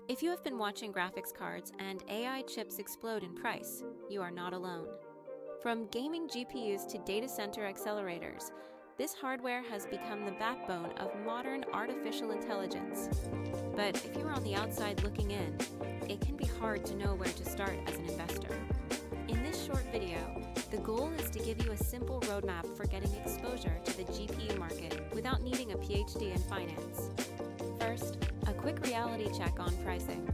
If you have been watching graphics cards and AI chips explode in price, you are not alone. From gaming GPUs to data center accelerators, this hardware has become the backbone of modern artificial intelligence. But if you are on the outside looking in, it can be hard to know where to start as an investor. In this short video, the goal is to give you a simple roadmap for getting exposure to the GPU market without needing a PhD in finance. First, a quick reality check on pricing.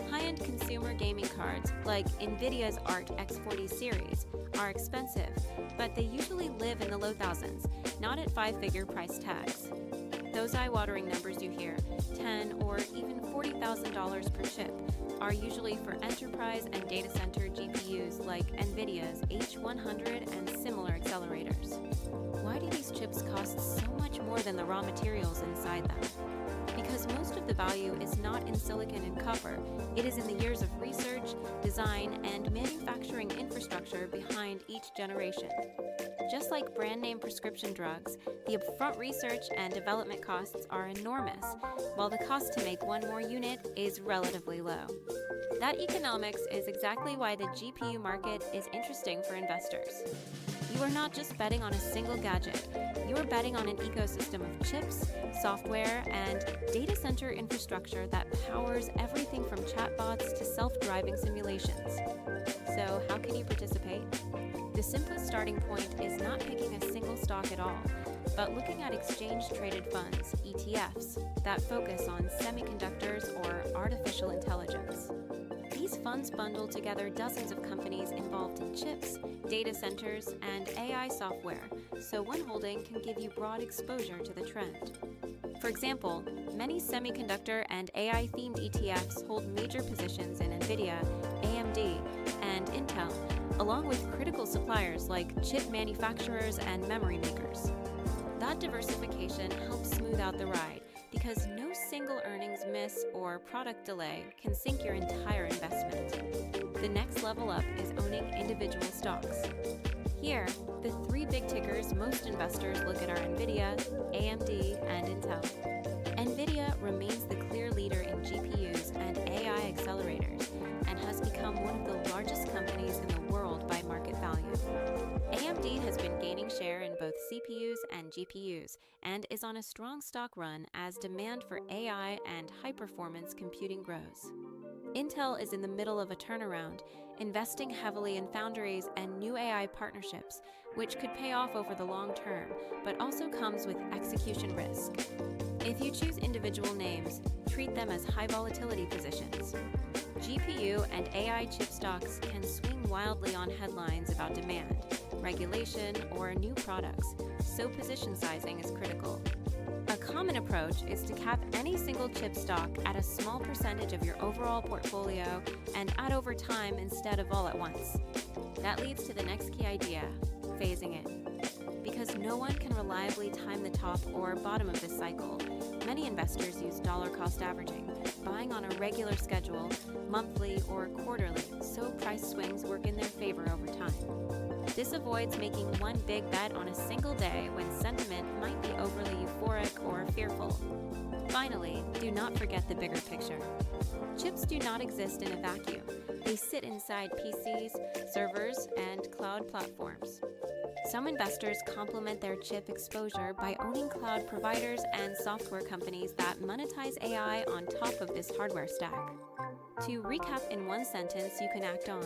High-end consumer gaming cards, like NVIDIA's RTX 40 series, are expensive, but they usually live in the low thousands, not at five-figure price tags. Those eye-watering numbers you hear, $10,000 or even $40,000 per chip, are usually for enterprise and data center GPUs like NVIDIA's H100 and similar accelerators. Why do these chips cost so much more than the raw materials inside them? Because most of the value is not in silicon and copper, it is in the years of research, design, and manufacturing infrastructure behind each generation. Just like brand-name prescription drugs, the upfront research and development costs are enormous, while the cost to make one more unit is relatively low. That economics is exactly why the GPU market is interesting for investors. You are not just betting on a single gadget, you are betting on an ecosystem of chips, software, and data center infrastructure that powers everything from chatbots to self-driving simulations. So how can you participate? The simplest starting point is not picking a single stock at all, but looking at exchange-traded funds, ETFs, that focus on semiconductors or artificial intelligence. These funds bundle together dozens of companies involved in chips, data centers, and AI software, so one holding can give you broad exposure to the trend. For example, many semiconductor and AI-themed ETFs hold major positions in NVIDIA, AMD, and Intel, along with critical suppliers like chip manufacturers and memory makers. That diversification helps smooth out the ride, because no single earnings miss or product delay can sink your entire investment. The next level up is owning individual stocks. Here, the three big tickers most investors look at are NVIDIA, AMD, and Intel. NVIDIA remains the clear leader in GPUs and AI accelerators, and has become one of the largest companies in the world by market value. AMD has been gaining share in both CPUs and GPUs, and is on a strong stock run as demand for AI and high-performance computing grows. Intel is in the middle of a turnaround, investing heavily in foundries and new AI partnerships, which could pay off over the long term, but also comes with execution risk. If you choose individual names, treat them as high-volatility positions. GPU and AI chip stocks can swing wildly on headlines about demand, regulation, or new products, so position sizing is critical. A common approach is to cap any single chip stock at a small percentage of your overall portfolio and add over time instead of all at once. That leads to the next key idea, phasing in. Because no one can reliably time the top or bottom of this cycle, many investors use dollar cost averaging, buying on a regular schedule, monthly or quarterly, so price swings work in their favor over time. This avoids making one big bet on a single day when sentiment might be overly euphoric or fearful. Finally, do not forget the bigger picture. Chips do not exist in a vacuum. They sit inside PCs, servers, and cloud platforms. Some investors complement their chip exposure by owning cloud providers and software companies that monetize AI on top of this hardware stack. To recap in one sentence you can act on,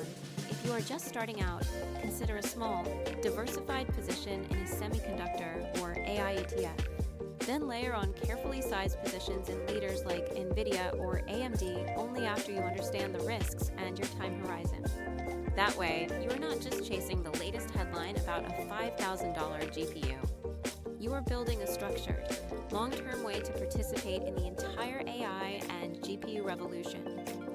if you are just starting out, consider a small, diversified position in a semiconductor or AI ETF. Then layer on carefully sized positions in leaders like NVIDIA or AMD only after you understand the risks and your time horizon. That way, you are not just chasing the latest headline about a $5,000 GPU. You are building a structured, long-term way to participate in the entire AI and GPU revolution.